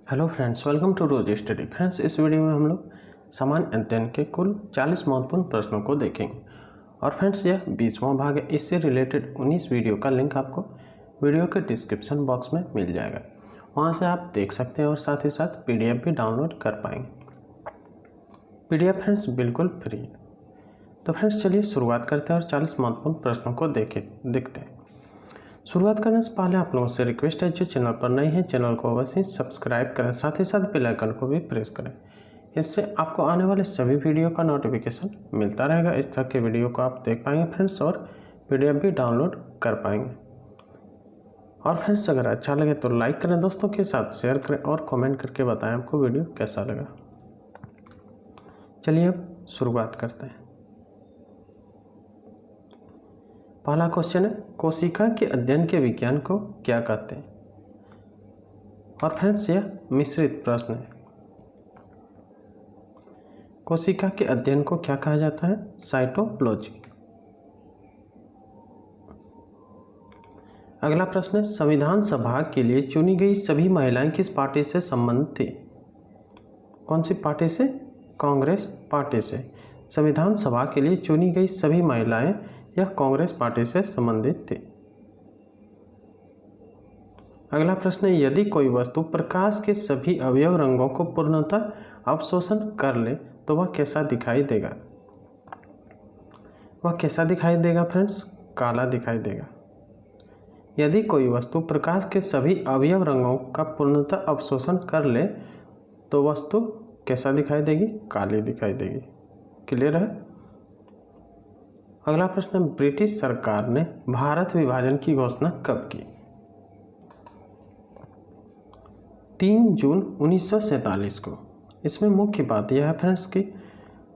Hello friends, welcome to Rose Study. Friends, इस video में हम लोग सामान्य अध्ययन के कुल 40 महत्वपूर्ण प्रश्नों को देखेंगे। और फ्रेंड्स, यह 20वां भाग है। इससे रिलेटेड 19 वीडियो का लिंक आपको वीडियो के डिस्क्रिप्शन बॉक्स में मिल जाएगा, वहां से आप देख सकते हैं और साथ ही साथ PDF भी डाउनलोड कर पाएंगे। PDF फ्रेंड्स बिल्कुल फ्री है। तो फ्रेंड्स चलिए शुरुआत करते हैं और 40 महत्वपूर्ण प्रश्नों को देखते हैं। शुरुआत करने से पहले आप लोगों से रिक्वेस्ट है, जो चैनल पर नए हैं चैनल को अवश्य सब्सक्राइब करें, साथ ही साथ बेल आइकन को भी प्रेस करें। इससे आपको आने वाले सभी वीडियो का नोटिफिकेशन मिलता रहेगा। इस तरह के वीडियो को आप देख पाएंगे फ्रेंड्स, और PDF भी डाउनलोड कर पाएंगे। और फ्रेंड्स, अगर अच्छा लगे तो लाइक करें, दोस्तों के साथ शेयर करें और कमेंट करके बताएं आपको वीडियो कैसा लगा। चलिए अब शुरुआत करते हैं। पहला क्वेश्चन है, कोशिका के अध्ययन के विज्ञान को क्या कहते हैं? और फ्रेंड्स, यह मिश्रित प्रश्न है। कोशिका के अध्ययन को क्या कहा जाता है? साइटोलॉजी। अगला प्रश्न है, संविधान सभा के लिए चुनी गई सभी महिलाएं किस पार्टी से संबंधित थी? कौन सी पार्टी से? कांग्रेस पार्टी से। संविधान सभा के लिए चुनी गई सभी महिलाएं यह कांग्रेस पार्टी से संबंधित थी। अगला प्रश्न है, यदि कोई वस्तु प्रकाश के सभी अवयव रंगों को पूर्णतः अवशोषण कर ले तो वह कैसा दिखाई देगा? वह कैसा दिखाई देगा फ्रेंड्स? काला दिखाई देगा। यदि कोई वस्तु प्रकाश के सभी अवयव रंगों का पूर्णतः अवशोषण कर ले तो वस्तु कैसा दिखाई देगी? काली दिखाई देगी। क्लियर है? अगला प्रश्न, ब्रिटिश सरकार ने भारत विभाजन की घोषणा कब की? 3 जून 1947 को। इसमें मुख्य बात यह है फ्रेंड्स कि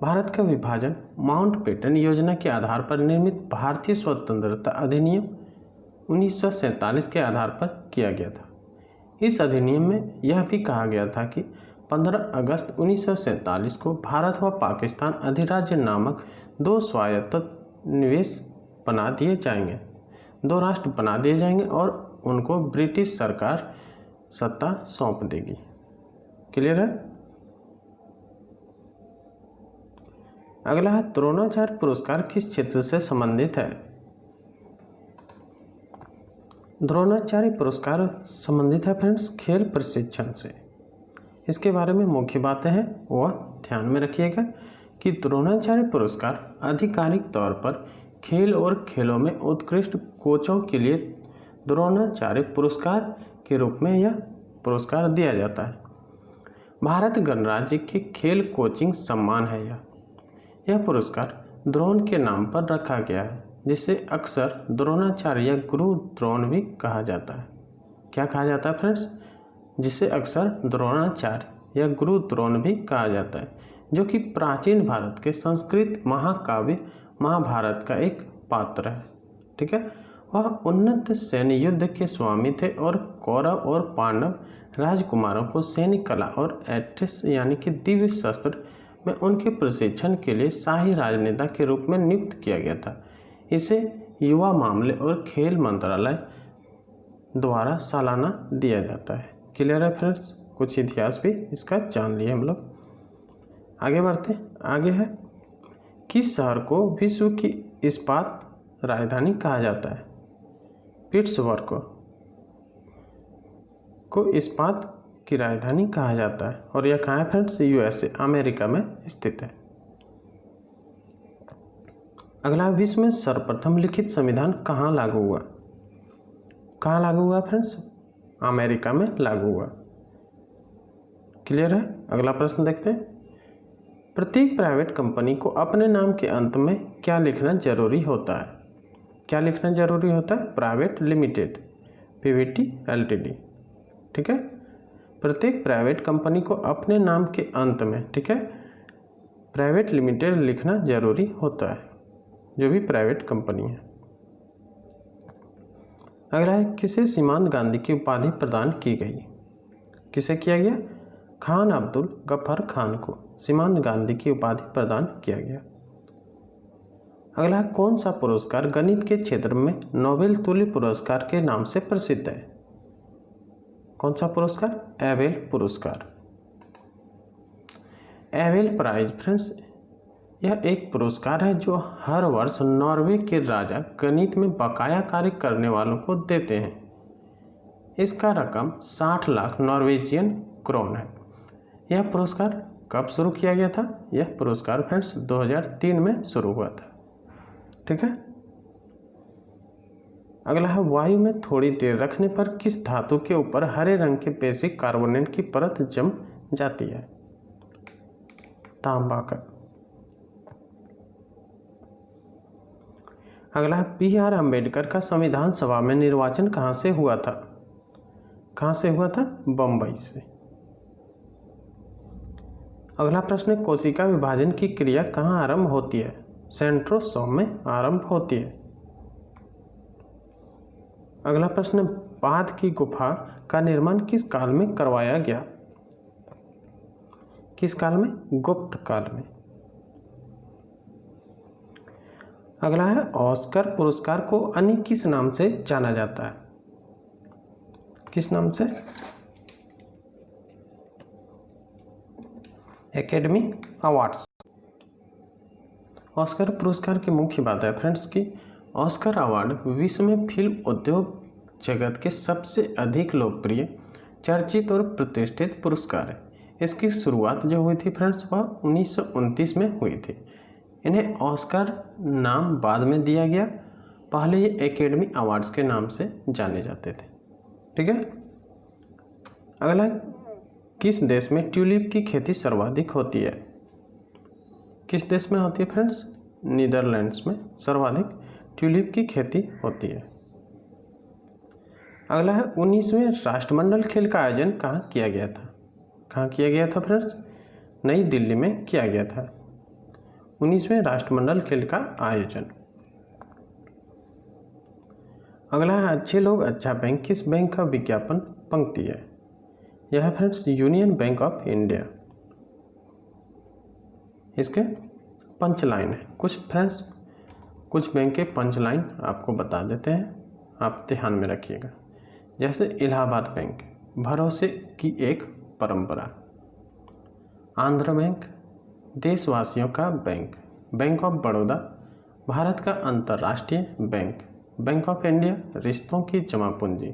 भारत का विभाजन माउंटबेटन योजना के आधार पर निर्मित भारतीय स्वतंत्रता अधिनियम 1947 के आधार पर किया गया था। इस अधिनियम में यह भी कहा गया था कि 15 अगस्त 1947 को भारत व पाकिस्तान अधिराज्य नामक 2 स्वायत्त निवेश बना दिए जाएंगे, 2 राष्ट्र बना दिए जाएंगे और उनको ब्रिटिश सरकार सत्ता सौंप देगी। क्लियर है? अगला है, द्रोणाचार्य पुरस्कार किस क्षेत्र से संबंधित है? द्रोणाचार्य पुरस्कार संबंधित है फ्रेंड्स खेल प्रशिक्षण से। इसके बारे में मुख्य बातें हैं वह ध्यान में रखिएगा कि द्रोणाचार्य पुरस्कार आधिकारिक तौर पर खेल और खेलों में उत्कृष्ट कोचों के लिए द्रोणाचार्य पुरस्कार के रूप में यह पुरस्कार दिया जाता है। भारत गणराज्य के खेल कोचिंग सम्मान है यह पुरस्कार द्रोण के नाम पर रखा गया है, जिसे अक्सर द्रोणाचार्य या गुरु द्रोण भी कहा जाता है। क्या कहा जाता है फ्रेंड्स? जिसे अक्सर द्रोणाचार्य या गुरु द्रोण भी कहा जाता है, जो कि प्राचीन भारत के संस्कृत महाकाव्य महाभारत का एक पात्र है। ठीक है? वह उन्नत सैन्य युद्ध के स्वामी थे और कौरव और पांडव राजकुमारों को सैन्य कला और एथलेटिक्स यानी कि दिव्य शस्त्र में उनके प्रशिक्षण के लिए शाही राजनेता के रूप में नियुक्त किया गया था। इसे युवा मामले और खेल मंत्रालय द्वारा सालाना दिया जाता है। क्लियर है फ्रेंड्स? कुछ इतिहास भी इसका जान लिए हम लोग। आगे बढ़ते हैं। आगे है, किस शहर को विश्व की इस्पात राजधानी कहा जाता है? पिट्सबर्ग को इस्पात की राजधानी कहा जाता है। और यह कहाँ है फ्रेंड्स? USA अमेरिका में स्थित है। अगला, विश्व में सर्वप्रथम लिखित संविधान कहाँ लागू हुआ? कहाँ लागू हुआ फ्रेंड्स? अमेरिका में लागू हुआ। क्लियर है? अगला प्रश्न देखते हैं। प्रत्येक प्राइवेट कंपनी को अपने नाम के अंत में क्या लिखना जरूरी होता है? क्या लिखना जरूरी होता है? Private limited, PVT LTD। ठीक है? प्रत्येक प्राइवेट कंपनी को अपने नाम के अंत में, ठीक है, प्राइवेट लिमिटेड लिखना जरूरी होता है, जो भी प्राइवेट कंपनी है। अगला है, किसे सीमांत गांधी की उपाधि प्रदान की गई? किसे किया गया? खान अब्दुल गफ्फार खान को सीमांत गांधी की उपाधि प्रदान किया गया। अगला, कौन सा पुरस्कार गणित के क्षेत्र में नोबेल तुल्य पुरस्कार के नाम से प्रसिद्ध है? कौन सा पुरस्कार? एबेल पुरस्कार। एबेल प्राइज फ्रेंड्स, यह एक पुरस्कार है जो हर वर्ष नॉर्वे के राजा गणित में बकाया कार्य करने वालों को देते हैं। इसका रकम 60 लाख नॉर्वेजियन क्रोन है। यह पुरस्कार कब शुरू किया गया था? यह पुरस्कार फ्रेंड्स 2003 में शुरू हुआ था। ठीक है। अगला है, वायु में थोड़ी देर रखने पर किस धातु के ऊपर हरे रंग के बेसिक कार्बोनेट की परत जम जाती है? तांबा का। अगला है, BR अम्बेडकर का संविधान सभा में निर्वाचन कहाँ से हुआ था? कहाँ से हुआ था? बम्बई से। अगला प्रश्न, कोशिका विभाजन की क्रिया कहाँ आरंभ होती है? सेंट्रोसोम में आरंभ होती है। अगला प्रश्न, पाद की गुफा का निर्माण किस काल में करवाया गया? किस काल में? गुप्त काल में। अगला है, ऑस्कर पुरस्कार को अन्य किस नाम से जाना जाता है? किस नाम से? Academy awards. ऑस्कर पुरस्कार की मुख्य बात है फ्रेंड्स कि ऑस्कर अवार्ड विश्व में फिल्म उद्योग जगत के सबसे अधिक लोकप्रिय, चर्चित और प्रतिष्ठित पुरस्कार है। इसकी शुरुआत जो हुई थी फ्रेंड्स वह 1929 में हुई थी। इन्हें ऑस्कर नाम बाद में दिया गया, पहले ये एकेडमी अवार्ड्स के नाम से जाने जाते थे। ठीक है। अगला, किस देश में ट्यूलिप की खेती सर्वाधिक होती है? किस देश में होती है फ्रेंड्स? नीदरलैंड्स में सर्वाधिक ट्यूलिप की खेती होती है। अगला है, 19वें राष्ट्रमंडल खेल का आयोजन कहाँ किया गया था? कहाँ किया गया था फ्रेंड्स? नई दिल्ली में किया गया था 19वें राष्ट्रमंडल खेल का आयोजन। अगला है, अच्छे लोग अच्छा बैंक किस बैंक का विज्ञापन पंक्ति है? यह है friends union bank of India. इसके पंचलाइन है। कुछ बैंक के पंचलाइन आपको बता देते हैं, आप ध्यान में रखिएगा। जैसे इलाहाबाद बैंक, भरोसे की एक परंपरा। आंध्र बैंक, देशवासियों का bank. Bank of Baroda, Bharat का अंतर्राष्ट्रीय बैंक। बैंक ऑफ इंडिया, रिश्तों की जमा पूंजी।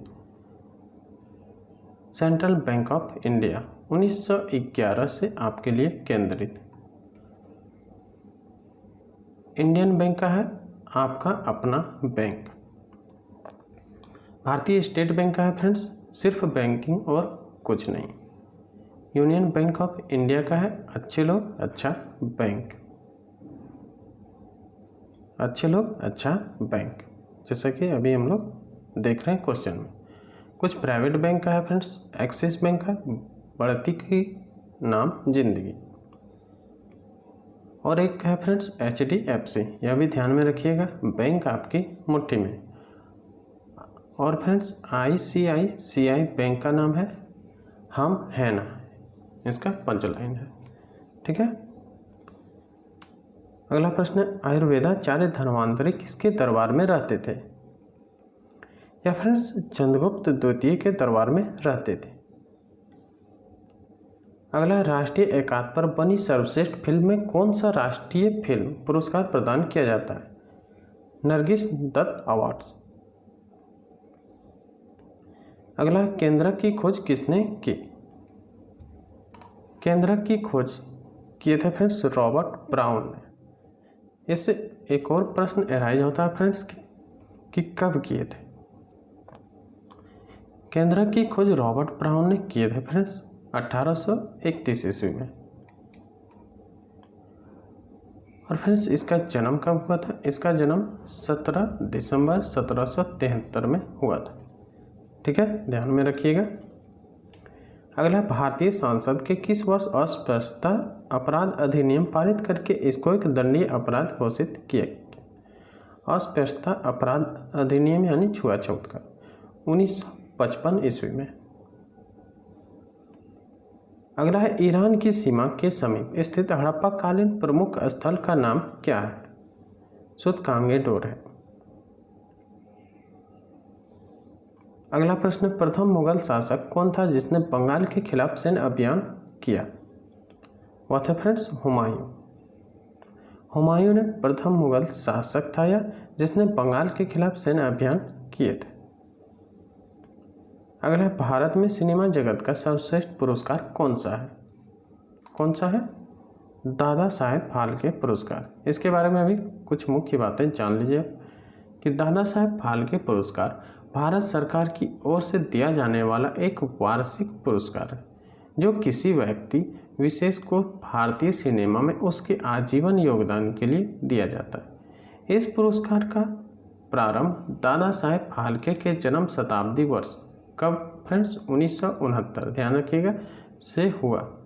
सेंट्रल बैंक ऑफ इंडिया, 1911 से आपके लिए केंद्रित। इंडियन बैंक का है आपका अपना बैंक। भारतीय स्टेट बैंक का है फ्रेंड्स सिर्फ बैंकिंग और कुछ नहीं। यूनियन बैंक ऑफ इंडिया का है अच्छे लोग अच्छा बैंक। अच्छे लोग अच्छा बैंक, जैसा कि अभी हम लोग देख रहे हैं क्वेश्चन में। कुछ प्राइवेट बैंक का है फ्रेंड्स, एक्सिस बैंक का बढ़ती की नाम जिंदगी, और एक है फ्रेंड्स HDFC, यह भी ध्यान में रखिएगा, बैंक आपकी मुट्ठी में। और फ्रेंड्स ICICI बैंक का नाम है हम है ना, इसका पंचलाइन है। ठीक है। अगला प्रश्न है, आयुर्वेदाचार्य धन्वंतरि किसके दरबार में रहते थे? या फ्रेंड्स चंद्रगुप्त द्वितीय के दरबार में रहते थे। अगला, राष्ट्रीय एकात्म पर बनी सर्वश्रेष्ठ फिल्म में कौन सा राष्ट्रीय फिल्म पुरस्कार प्रदान किया जाता है? नरगिस दत्त अवार्ड्स। अगला, केंद्रक की खोज किसने की? केंद्रक की खोज किए थे फ्रेंड्स रॉबर्ट ब्राउन ने। इससे एक और प्रश्न एराइज होता है फ्रेंड्स कि कब किए थे? केंद्रक की खोज रॉबर्ट ब्राउन ने किए थे फ्रेंड्स 1831 ईस्वी में। और फ्रेंड्स इसका जन्म कब हुआ था? इसका जन्म 17 दिसंबर 1773 में हुआ था। ठीक है, ध्यान में रखिएगा। अगला, भारतीय संसद के किस वर्ष अस्पृश्यता अपराध अधिनियम पारित करके इसको एक दंडनीय अपराध घोषित किया गया? अस्पृश्यता अपराध अधिनियम यानी छुआछूत का 1955 ईस्वी में। अगला है, ईरान की सीमा के समीप स्थित हड़प्पा कालीन प्रमुख स्थल का नाम क्या है? सूतकांगे डोर है। अगला प्रश्न, प्रथम मुगल शासक कौन था जिसने बंगाल के खिलाफ सैन्य अभियान किया? वह थे फ्रेंड्स हुमायूं। हुमायूं ने प्रथम मुगल शासक था या जिसने बंगाल के खिलाफ सैन्य अभियान किए थे। अगला, भारत में सिनेमा जगत का सर्वश्रेष्ठ पुरस्कार कौन सा है? कौन सा है? दादा साहेब फाल्के पुरस्कार। इसके बारे में अभी कुछ मुख्य बातें जान लीजिए कि दादा साहेब फाल्के पुरस्कार भारत सरकार की ओर से दिया जाने वाला एक वार्षिक पुरस्कार है जो किसी व्यक्ति विशेष को भारतीय सिनेमा में उसके आजीवन योगदान के लिए दिया जाता है। इस पुरस्कार का प्रारंभ दादा साहेब फाल्के के जन्म शताब्दी वर्ष कब फ्रेंड्स 1969, ध्यान रखिएगा, से हुआ।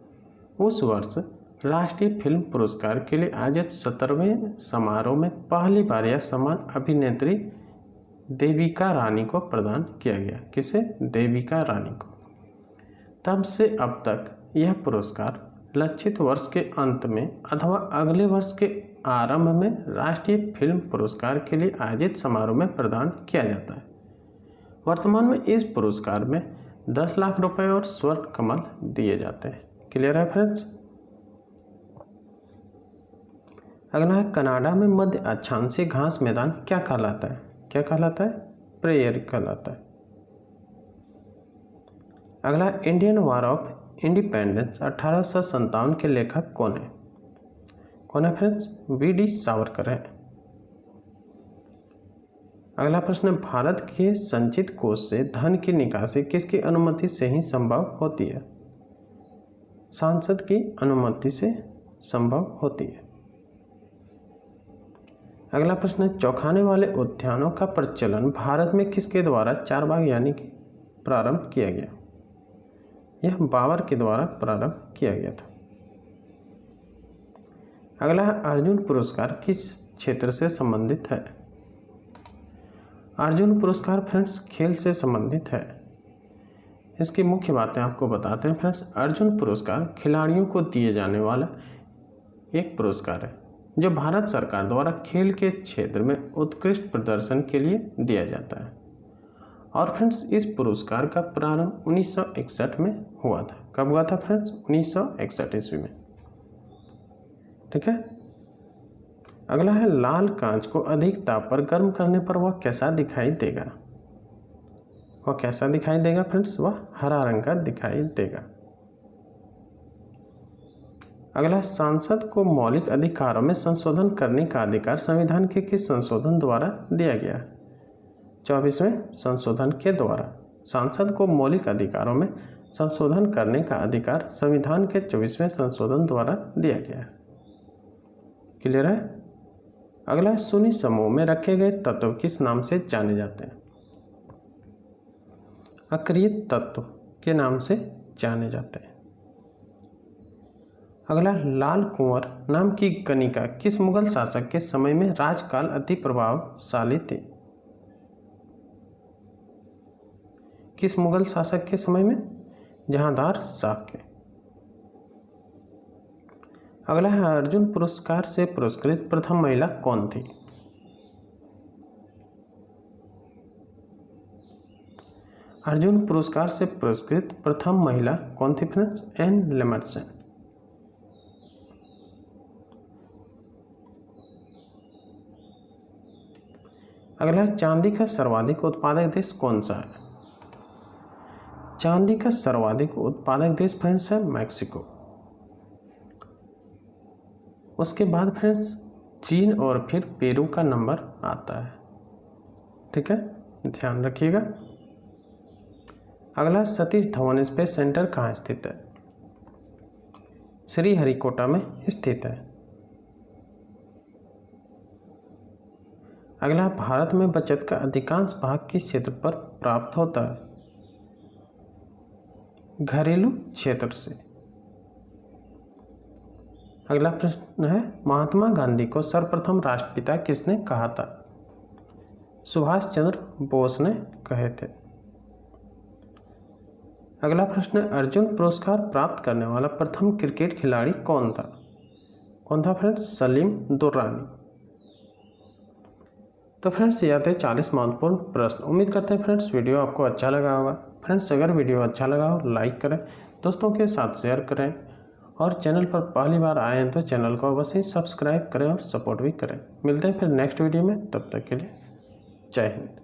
उस वर्ष राष्ट्रीय फिल्म पुरस्कार के लिए आयोजित 17वें समारोह में पहली बार यह सम्मान अभिनेत्री देविका रानी को प्रदान किया गया। किसे? देविका रानी को। तब से अब तक यह पुरस्कार लक्षित वर्ष के अंत में अथवा अगले वर्ष के आरंभ में राष्ट्रीय फिल्म पुरस्कार के लिए आयोजित समारोह में प्रदान किया जाता है। वर्तमान में इस पुरस्कार में 10 लाख रुपए और स्वर्ण कमल दिए जाते हैं। क्लियर है फ्रेंड्स? अगला है, कनाडा में मध्य अक्षांशीय घास मैदान क्या कहलाता है? क्या कहलाता है? प्रेयरी कहलाता है। अगला, इंडियन वॉर ऑफ इंडिपेंडेंस 1857 के लेखक कौन है? कौन है फ्रेंड्स? वी.डी. सावरकर है। अगला प्रश्न, भारत के संचित कोष से धन की निकासी किसकी अनुमति से ही संभव होती है? सांसद की अनुमति से संभव होती है। अगला प्रश्न, चौखाने वाले उद्यानों का प्रचलन भारत में किसके द्वारा चारबाग यानी कि प्रारंभ किया गया? यह बाबर के द्वारा प्रारंभ किया गया था। अगला है, अर्जुन पुरस्कार किस क्षेत्र से संबंधित है? अर्जुन पुरस्कार फ्रेंड्स खेल से संबंधित है। इसकी मुख्य बातें आपको बताते हैं फ्रेंड्स। अर्जुन पुरस्कार खिलाड़ियों को दिए जाने वाला एक पुरस्कार है जो भारत सरकार द्वारा खेल के क्षेत्र में उत्कृष्ट प्रदर्शन के लिए दिया जाता है। और फ्रेंड्स इस पुरस्कार का प्रारंभ 1961 में हुआ था। कब हुआ था फ्रेंड्स? 1961 ईस्वी में। ठीक है। अगला है, लाल कांच को अधिक ताप पर गर्म करने पर वह कैसा दिखाई देगा? वह कैसा दिखाई देगा फ्रेंड्स? वह हरा रंग का दिखाई देगा। अगला, सांसद को मौलिक अधिकारों में संशोधन करने का अधिकार संविधान के किस संशोधन द्वारा दिया गया? 24वें संशोधन के द्वारा सांसद को मौलिक अधिकारों में संशोधन करने का अधिकार संविधान के 24वें संशोधन द्वारा दिया गया है। क्लियर है? अगला, शून्य समूह में रखे गए तत्व किस नाम से जाने जाते हैं? अक्रिय तत्व के नाम से जाने जाते हैं। अगला, लाल कुंवर नाम की गणिका किस मुगल शासक के समय में राजकाल अति प्रभावशाली थी? किस मुगल शासक के समय में? जहांदार शाह के। अगला है, अर्जुन पुरस्कार से पुरस्कृत प्रथम महिला कौन थी? अर्जुन पुरस्कार से पुरस्कृत प्रथम महिला कौन थी फ्रेंड्स? एन लेमर्सन। अगला, चांदी का सर्वाधिक उत्पादक देश कौन सा है? चांदी का सर्वाधिक उत्पादक देश फ्रेंड्स है मैक्सिको। उसके बाद फ्रेंड्स चीन और फिर पेरू का नंबर आता है। ठीक है, ध्यान रखिएगा। अगला, सतीश धवन स्पेस सेंटर कहाँ स्थित है? श्रीहरिकोटा में स्थित है। अगला, भारत में बचत का अधिकांश भाग किस क्षेत्र पर प्राप्त होता है? घरेलू क्षेत्र से। अगला प्रश्न है, महात्मा गांधी को सर्वप्रथम राष्ट्रपिता किसने कहा था? सुभाष चंद्र बोस ने कहे थे। अगला प्रश्न, अर्जुन पुरस्कार प्राप्त करने वाला प्रथम क्रिकेट खिलाड़ी कौन था? कौन था फ्रेंड्स? सलीम दुर्रानी। तो फ्रेंड्स ये आते हैं 40 महत्वपूर्ण प्रश्न। उम्मीद करते हैं फ्रेंड्स वीडियो आपको अच्छा लगा होगा। फ्रेंड्स अगर वीडियो अच्छा लगा हो लाइक करें, दोस्तों के साथ शेयर करें और चैनल पर पहली बार आए हैं तो चैनल को अवश्य सब्सक्राइब करें और सपोर्ट भी करें। मिलते हैं फिर नेक्स्ट वीडियो में, तब तक के लिए जय हिंद।